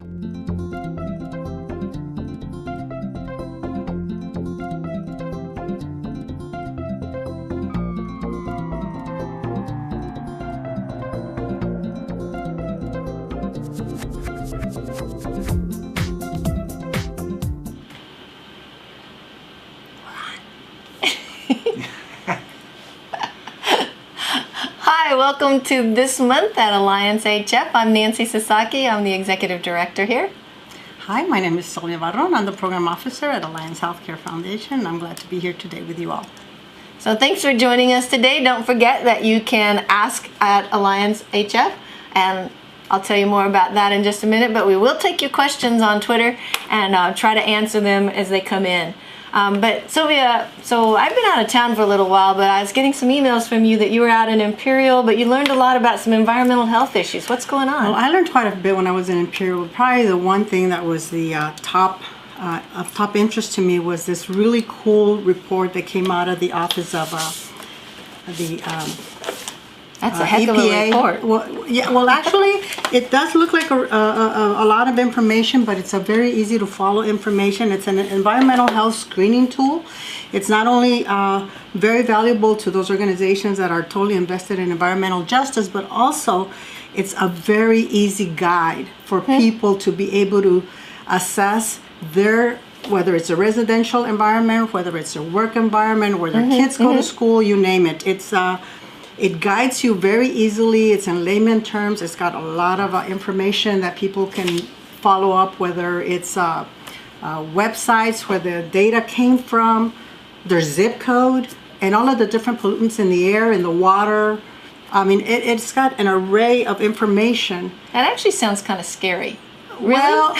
Hi, welcome to this month at Alliance HF. I'm Nancy Sasaki. I'm the Executive Director here. Hi, my name is Sylvia. I'm the Program Officer at Alliance Healthcare Foundation. I'm glad to be here today with you all. So thanks for joining us today. Don't forget that you can ask at Alliance HF, and I'll tell you more about that in just a minute, but we will take your questions on Twitter and try to answer them as they come in. But Sylvia, so I've been out of town for a little while, but I was getting some emails from you that you were out in Imperial, but you learned a lot about some environmental health issues. What's going on? Well, I learned quite a bit when I was in Imperial. Probably the one thing that was the top interest to me was this really cool report that came out of the office of That's a heck of a report. Well, actually, it does look like a lot of information, but it's a very easy to follow information. It's an environmental health screening tool. It's not only very valuable to those organizations that are totally invested in environmental justice, but also it's a very easy guide for people to be able to assess whether it's a residential environment, whether it's a work environment, where their kids go to school, you name it. It guides you very easily. It's in layman terms. It's got a lot of information that people can follow up, whether it's websites where the data came from, their zip code, and all of the different pollutants in the air, in the water. I mean, it's got an array of information. That actually sounds kind of scary. Really?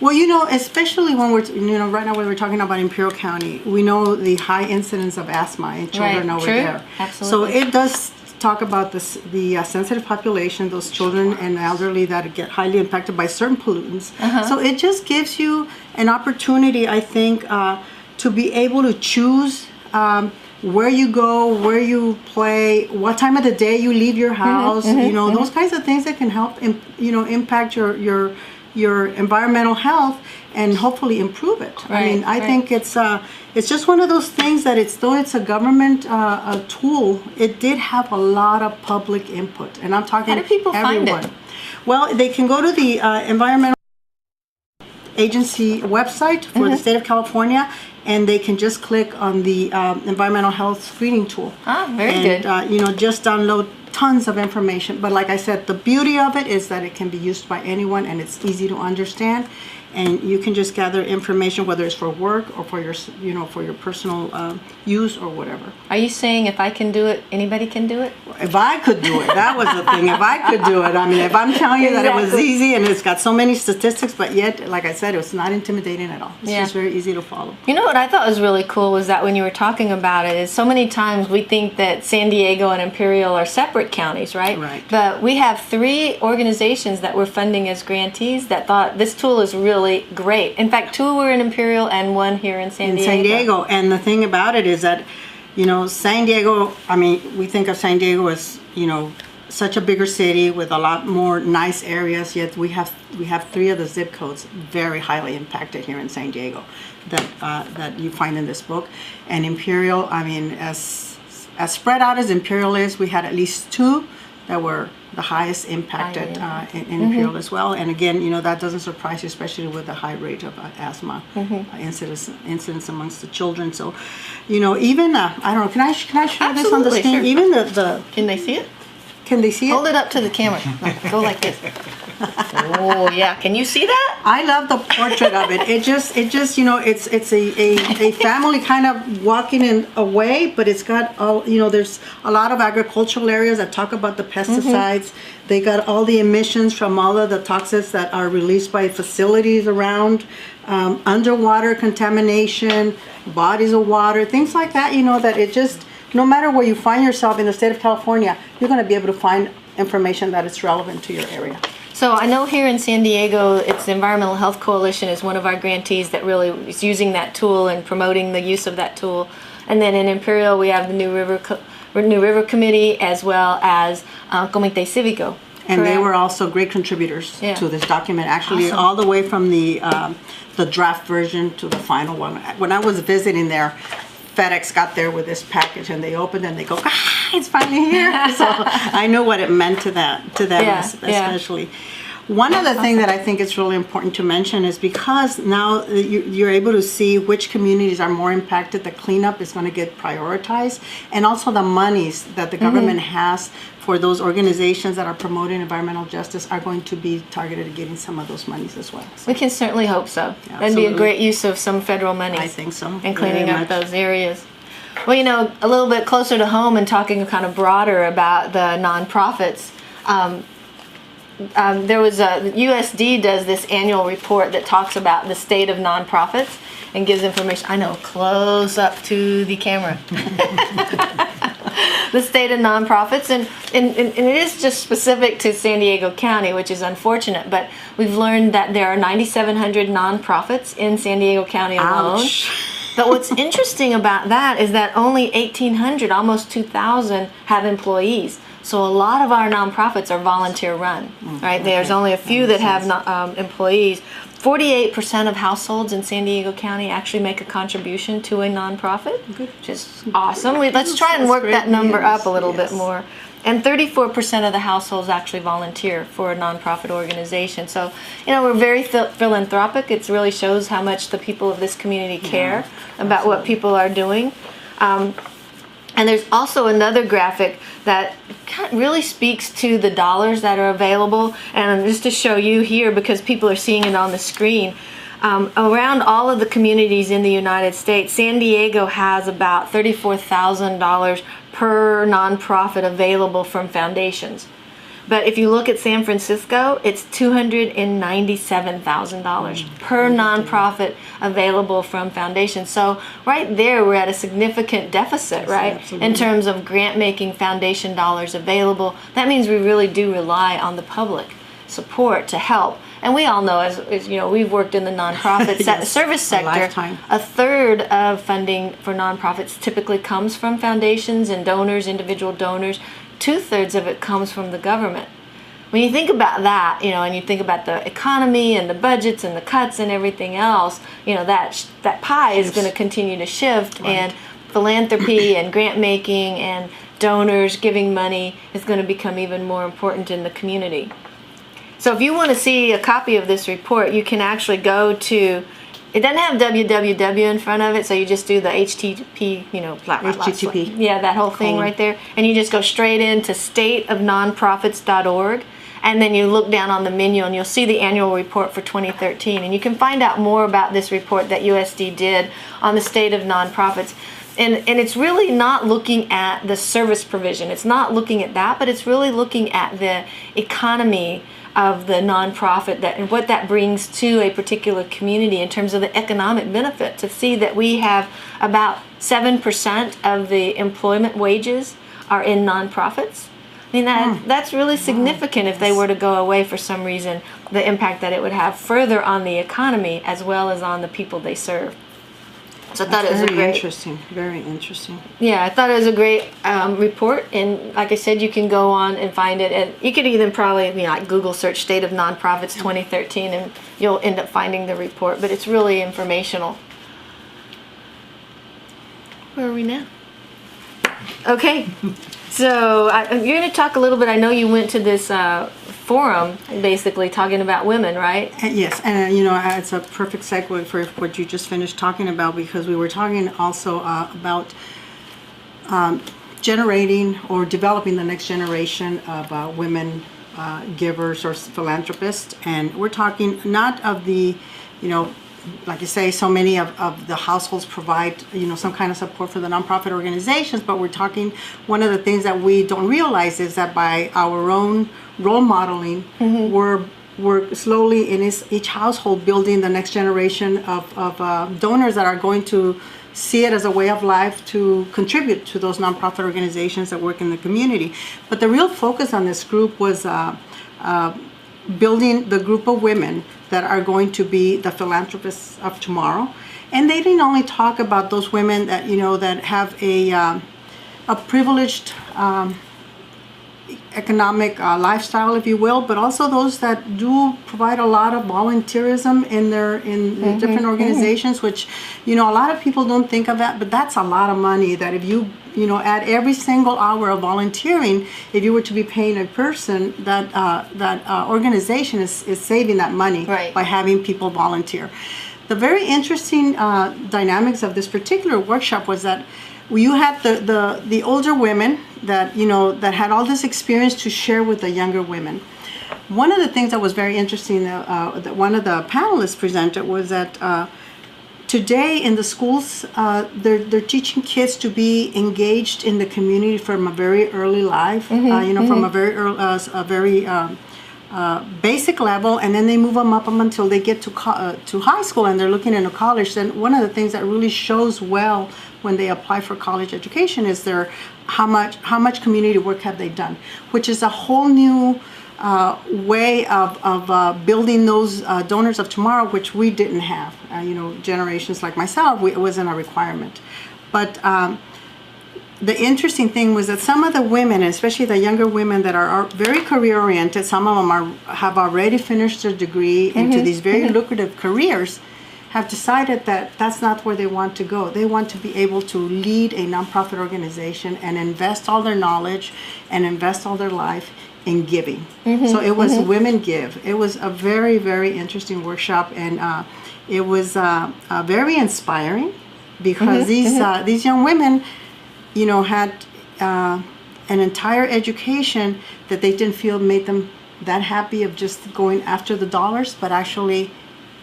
Well, especially when we're, right now when we're talking about Imperial County, we know the high incidence of asthma in children over there. Absolutely. So it does talk about the sensitive population, those children and elderly that get highly impacted by certain pollutants. So it just gives you an opportunity, I think, to be able to choose where you go, where you play, what time of the day you leave your house, those kinds of things that can help, impact your environmental health and hopefully improve it. I mean, I think it's just one of those things that though it's a government tool, it did have a lot of public input, and I'm talking How do people everyone. find it? Well, they can go to the Environmental Agency website for the state of California, and they can just click on the environmental health screening tool. Very good. Just download tons of information. But like I said, the beauty of it is that it can be used by anyone, and it's easy to understand, and you can just gather information, whether it's for work or for your for your personal use or whatever. Are you saying if I can do it, anybody can do it? If I could do it, that was the thing. If I could do it, I mean, if I'm telling you that it was easy and it's got so many statistics, but yet, like I said, it was not intimidating at all. It's just very easy to follow. You know what I thought was really cool was that when you were talking about it, is so many times we think that San Diego and Imperial are separate counties, right? Right. But we have 3 organizations that we're funding as grantees that thought this tool is really great. In fact, 2 were in Imperial and 1 here in San Diego. In San Diego, and the thing about it is that, San Diego, I mean, we think of San Diego as, such a bigger city with a lot more nice areas, yet we have 3 of the zip codes very highly impacted here in San Diego that you find in this book. And Imperial, I mean, as spread out as Imperial is, we had at least 2 that were the highest impacted in Imperial as well. And again, that doesn't surprise you, especially with the high rate of asthma incidence amongst the children. So, even I don't know. Can I show this on the screen? Sure. Even the Can they see it? Can they see it? Hold it up to the camera. No, go like this. Oh yeah, can you see that? I love the portrait of it. It just it's a family kind of walking in a way, but it's got all there's a lot of agricultural areas that talk about the pesticides. They got all the emissions from all of the toxins that are released by facilities around, underwater contamination, bodies of water, things like that. That it just, no matter where you find yourself in the state of California, you're going to be able to find information that is relevant to your area. So I know here in San Diego, it's the Environmental Health Coalition is one of our grantees that really is using that tool and promoting the use of that tool. And then in Imperial, we have the New River Committee as well as Comité Cívico. And they Correct. were also great contributors Yeah. to this document, actually, Awesome. all the way from the draft version to the final one. When I was visiting there, FedEx got there with this package, and they opened it and they go, it's finally here. So I know what it meant to them Yeah, especially. One other thing that I think is really important to mention is because now you're able to see which communities are more impacted, the cleanup is going to get prioritized, and also the monies that the government has for those organizations that are promoting environmental justice are going to be targeted at getting some of those monies as well. So We can certainly hope so. Yeah, That'd be a absolutely. great use of some federal monies. I think so. And cleaning very up much. those areas. Well, you know, a little bit closer to home and talking kind of broader about the nonprofits. There was USD does this annual report that talks about the state of nonprofits and gives information. I know, close up to the camera. The state of nonprofits, and it is just specific to San Diego County, which is unfortunate, but we've learned that there are 9,700 nonprofits in San Diego County alone. Ouch. But what's interesting about that is that only 1,800, almost 2,000, have employees. So a lot of our nonprofits are volunteer run, right? There's only a few that have employees. 48% of households in San Diego County actually make a contribution to a nonprofit, which is awesome. Let's try and work that number up a little bit more. And 34% of the households actually volunteer for a nonprofit organization. So, you know, we're very philanthropic. It really shows how much the people of this community care about what people are doing. And there's also another graphic that really speaks to the dollars that are available. And just to show you here, because people are seeing it on the screen, around all of the communities in the United States, San Diego has about $34,000 per nonprofit available from foundations. But if you look at San Francisco, it's $297,000 per nonprofit available from foundations. So right there, we're at a significant deficit, Yes, right? absolutely. In terms of grant-making foundation dollars available. That means we really do rely on the public support to help. And we all know, as you know, we've worked in the nonprofit Yes, service a sector. lifetime. A third of funding for nonprofits typically comes from foundations and donors, individual donors. 2/3 of it comes from the government. When you think about that, you know, and you think about the economy and the budgets and the cuts and everything else, you know, that pie is going to continue to shift, and philanthropy and grant making and donors giving money is going to become even more important in the community. So if you want to see a copy of this report, you can actually go to, it doesn't have www in front of it, so you just do the HTTP, you know, HTTP. Yeah, that whole thing right there. And you just go straight into stateofnonprofits.org, and then you look down on the menu and you'll see the annual report for 2013. And you can find out more about this report that USD did on the state of nonprofits. And it's really not looking at the service provision. It's not looking at that, but it's really looking at the economy of the nonprofit and what that brings to a particular community in terms of the economic benefit. To see that we have about 7% of the employment wages are in nonprofits. I mean, that's really significant if they were to go away for some reason, the impact that it would have further on the economy as well as on the people they serve. So I thought it was very interesting. Very interesting. Yeah, I thought it was a great report, and like I said, you can go on and find it, and you could even probably, you know, like Google search State of Nonprofits 2013, and you'll end up finding the report. But it's really informational. Where are we now? Okay, so you're going to talk a little bit. I know you went to this forum, basically talking about women, right? Yes, and you know, it's a perfect segue for what you just finished talking about, because we were talking also about generating or developing the next generation of women givers or philanthropists, and we're talking not of the, you know, like you say, so many of the households provide, you know, some kind of support for the nonprofit organizations, but we're talking, one of the things that we don't realize is that by our own role modeling, we're slowly in each household building the next generation of donors that are going to see it as a way of life to contribute to those nonprofit organizations that work in the community. But the real focus on this group was building the group of women that are going to be the philanthropists of tomorrow. And they didn't only talk about those women that, you know, that have a privileged economic lifestyle, if you will, but also those that do provide a lot of volunteerism in their different organizations, which, you know, a lot of people don't think of that, but that's a lot of money that if you know, at every single hour of volunteering, if you were to be paying a person, that organization is saving that money by having people volunteer. The very interesting dynamics of this particular workshop was that you had the older women that, you know, that had all this experience to share with the younger women. One of the things that was very interesting that one of the panelists presented was that today in the schools, they're teaching kids to be engaged in the community from a very early life, you know, from a very early, basic level, and then they move them up until they get to high school and they're looking into college. Then one of the things that really shows well when they apply for college education is how much community work have they done, which is a whole new way of building those donors of tomorrow, which we didn't have. You know, generations like myself, it wasn't a requirement. But the interesting thing was that some of the women, especially the younger women that are very career oriented, some of them have already finished their degree into these very lucrative careers, have decided that that's not where they want to go. They want to be able to lead a nonprofit organization and invest all their knowledge and invest all their life in giving. So it was Women Give. It was a very, very interesting workshop, and it was very inspiring because these young women, you know, had an entire education that they didn't feel made them that happy of just going after the dollars, but actually,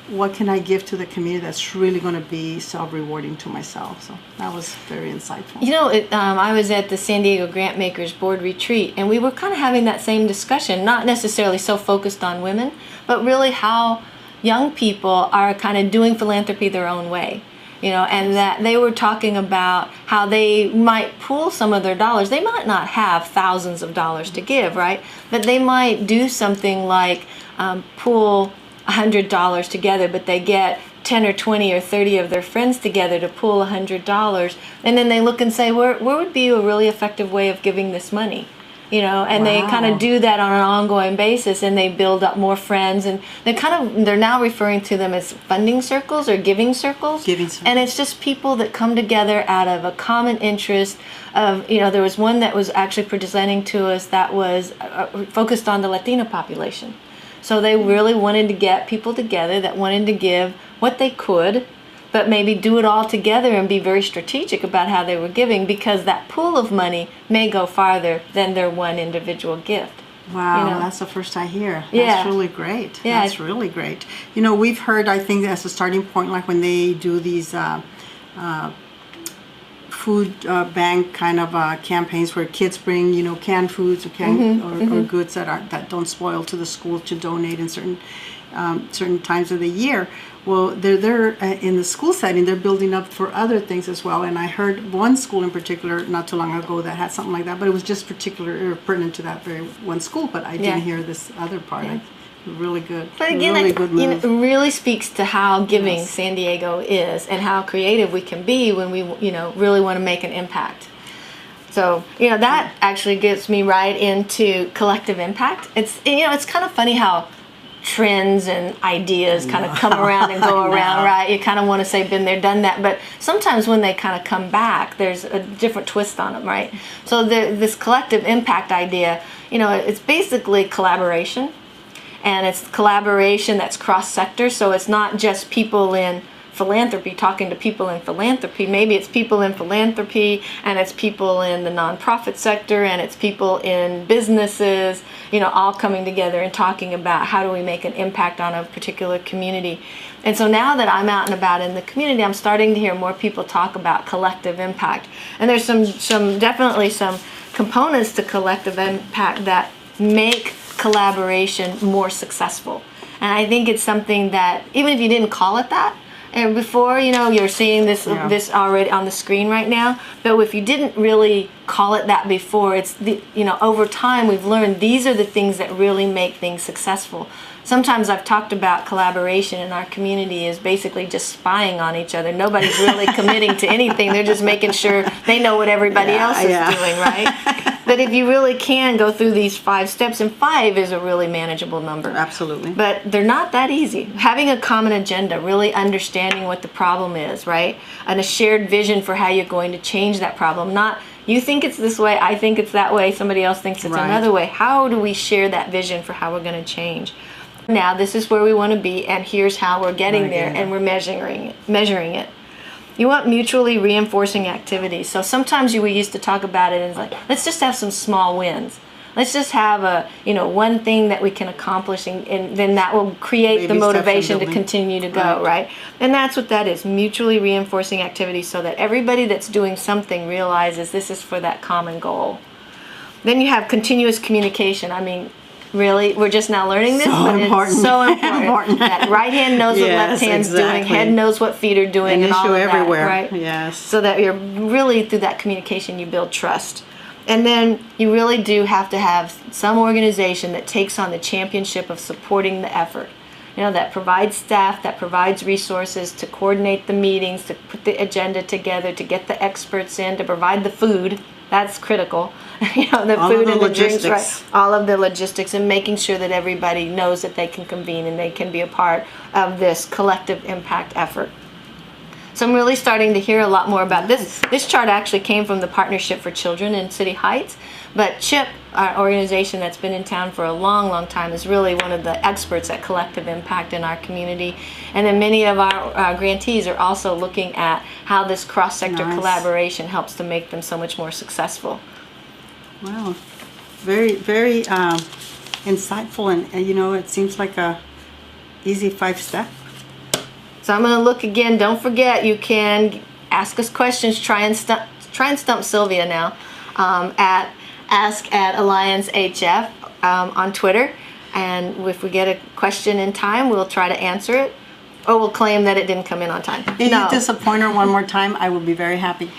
what can I give to the community that's really going to be self-rewarding to myself? So that was very insightful. You know, I was at the San Diego Grant Makers Board retreat, and we were kind of having that same discussion, not necessarily so focused on women, but really how young people are kind of doing philanthropy their own way. You know, and that they were talking about how they might pool some of their dollars. They might not have thousands of dollars to give, right? But they might do something like pool $100 together, but they get 10 or 20 or 30 of their friends together to pool $100, and then they look and say, where would be a really effective way of giving this money? You know, and they kind of do that on an ongoing basis, and they build up more friends, and they're now referring to them as funding circles or giving circles. And it's just people that come together out of a common interest of, you know, there was one that was actually presenting to us that was focused on the Latino population. So they really wanted to get people together that wanted to give what they could, but maybe do it all together and be very strategic about how they were giving, because that pool of money may go farther than their one individual gift. Wow, you know? That's the first I hear. That's really great. Yeah. That's really great. You know, we've heard, I think, as a starting point, like when they do these food bank kind of campaigns where kids bring, you know, canned foods or or goods that don't spoil to the school to donate in certain times of the year. Well, they're in the school setting, they're building up for other things as well. And I heard one school in particular not too long ago that had something like that, but it was just particular pertinent to that very one school. But I didn't hear this other part. Really good. But again, really good you know, it really speaks to how giving San Diego is and how creative we can be when we, you know, really want to make an impact. So, you know, that actually gets me right into collective impact. It's, you know, it's kind of funny how trends and ideas kind of come around and go around, right? You kind of want to say been there, done that, but sometimes when they kind of come back, there's a different twist on them, right? So this collective impact idea, you know, it's basically collaboration, and it's collaboration that's cross-sector, so it's not just people in philanthropy talking to people in philanthropy. Maybe it's people in philanthropy, and it's people in the nonprofit sector, and it's people in businesses, you know, all coming together and talking about how do we make an impact on a particular community. And so now that I'm out and about in the community, I'm starting to hear more people talk about collective impact. And there's definitely some components to collective impact that make collaboration more successful. And I think it's something that, even if you didn't call it that, and before, you know, you're seeing this already on the screen right now, but if you didn't really call it that before. It's the, over time we've learned these are the things that really make things successful. Sometimes I've talked about collaboration in our community is basically just spying on each other. Nobody's really committing to anything. They're just making sure they know what everybody else is doing, right? But if you really can go through these 5 steps, and 5 is a really manageable number. Absolutely. But they're not that easy. Having a common agenda, really understanding what the problem is, right? And a shared vision for how you're going to change that problem. Not, you think it's this way, I think it's that way, somebody else thinks it's another way. How do we share that vision for how we're going to change? Now, this is where we want to be, and here's how we're getting there, and we're measuring it. You want mutually reinforcing activities. So sometimes we used to talk about it as like, let's just have some small wins. Let's just have one thing that we can accomplish, and then that will create the motivation to continue to go, right? And that's what that is, mutually reinforcing activities, so that everybody that's doing something realizes this is for that common goal. Then you have continuous communication. I mean, really, we're just now learning this, but it's so important. That right hand knows what left hand's doing, head knows what feet are doing, and all of everywhere. that, right? Yes. So that you're really, through that communication, you build trust. And then you really do have to have some organization that takes on the championship of supporting the effort. That provides staff, that provides resources to coordinate the meetings, to put the agenda together, to get the experts in, to provide the food. That's critical. The all food the and the logistics. drinks, right? All of the logistics, and making sure that everybody knows that they can convene and they can be a part of this collective impact effort. So I'm really starting to hear a lot more about this. This chart actually came from the Partnership for Children in City Heights, but CHIP, our organization that's been in town for a long, long time, is really one of the experts at collective impact in our community. And then many of our grantees are also looking at how this cross-sector collaboration helps to make them so much more successful. Wow, very, very insightful, and it seems like a easy 5-step. So I'm going to look again. Don't forget, you can ask us questions. Try and stump Sylvia now at ask@AllianceHF on Twitter. And if we get a question in time, we'll try to answer it. Or we'll claim that it didn't come in on time. If you disappoint her one more time, I will be very happy.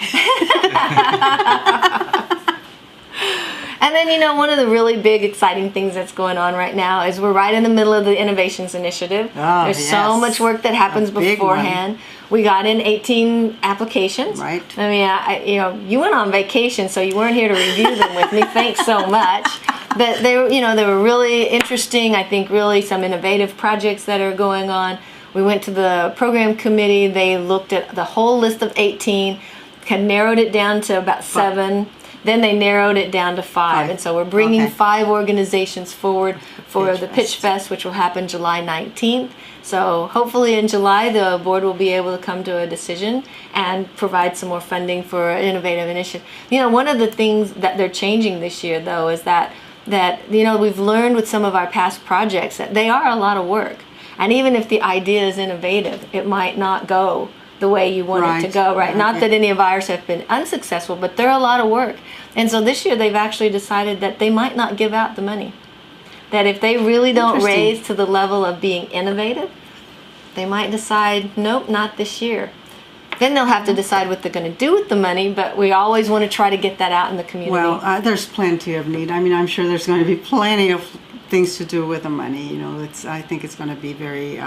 And then, one of the really big, exciting things that's going on right now is we're right in the middle of the Innovations Initiative. There's so much work that happens beforehand. We got in 18 applications. Right. I mean, you went on vacation, so you weren't here to review them with me. Thanks so much. But they were really interesting. I think really some innovative projects that are going on. We went to the program committee. They looked at the whole list of 18, had narrowed it down to about 7. Then they narrowed it down to 5. And so we're bringing 5 organizations forward for the PitchFest, which will happen July 19th. So hopefully in July, the board will be able to come to a decision and provide some more funding for an innovative initiative. One of the things that they're changing this year, though, is that we've learned with some of our past projects that they are a lot of work. And even if the idea is innovative, it might not go the way you want it to go, right? Not that any of ours have been unsuccessful, but they're a lot of work. And so this year they've actually decided that they might not give out the money. That if they really don't raise to the level of being innovative, they might decide, nope, not this year. Then they'll have to decide what they're going to do with the money, but we always want to try to get that out in the community. Well, there's plenty of need. I mean, I'm sure there's going to be plenty of things to do with the money. I think it's going to be very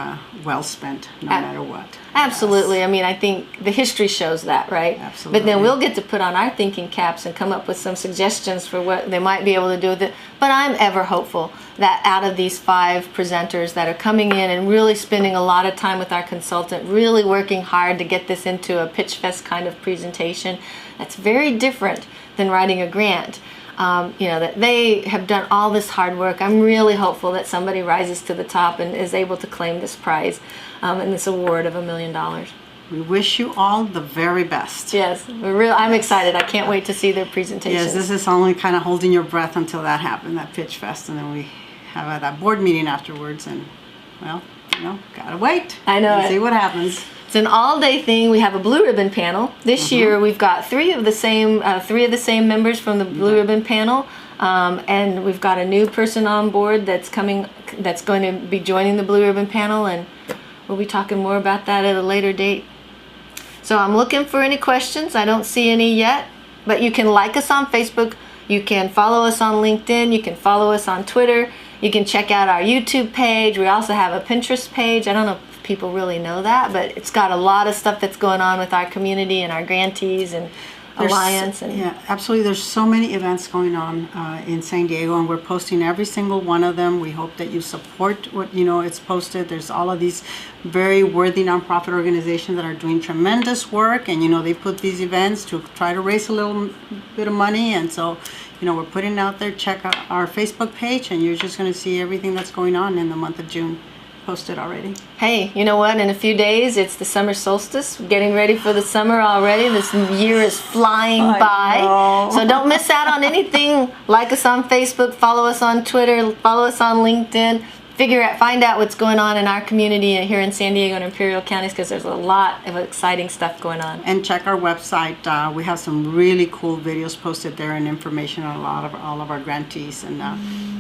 well spent, no matter what. Absolutely. Yes. I mean, I think the history shows that, right? Absolutely. But then we'll get to put on our thinking caps and come up with some suggestions for what they might be able to do with it. But I'm ever hopeful that out of these 5 presenters that are coming in and really spending a lot of time with our consultant, really working hard to get this into a PitchFest kind of presentation, that's very different than writing a grant. That they have done all this hard work. I'm really hopeful that somebody rises to the top and is able to claim this prize and this award of $1 million. We wish you all the very best. Yes, I'm excited. I can't wait to see their presentations. Yes, this is only kind of holding your breath until that happens, that PitchFest, and then we have that board meeting afterwards, and gotta wait. I know. See what happens. It's an all-day thing. We have a blue ribbon panel. This year we've got 3 of the same members from the blue ribbon panel, and we've got a new person on board that's going to be joining the blue ribbon panel, and we'll be talking more about that at a later date. So I'm looking for any questions. I don't see any yet, But you can like us on Facebook. You can follow us on LinkedIn. You can follow us on Twitter. You can check out our YouTube page. We also have a Pinterest page. I don't know if people really know that, but it's got a lot of stuff that's going on with our community and our grantees and Alliance. And yeah, absolutely. There's so many events going on in San Diego, and we're posting every single one of them. We hope that you support what it's posted. There's all of these very worthy nonprofit organizations that are doing tremendous work, and they put these events to try to raise a little bit of money, and so we're putting it out there. Check out our Facebook page, and you're just going to see everything that's going on in the month of June posted already. Hey, you know what? In a few days, it's the summer solstice. We're getting ready for the summer already. This year is flying by. So don't miss out on anything. Like us on Facebook, follow us on Twitter, follow us on LinkedIn. Find out what's going on in our community here in San Diego and Imperial counties, because there's a lot of exciting stuff going on. And check our website. We have some really cool videos posted there and information on all of our grantees, and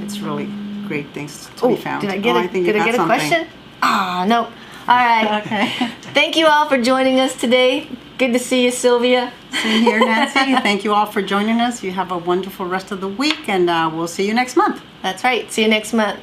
it's really great things to be found. Did I get a question? No. All right. Okay. Thank you all for joining us today. Good to see you, Sylvia. Same here, Nancy. Thank you all for joining us. You have a wonderful rest of the week, and we'll see you next month. That's right. See you next month.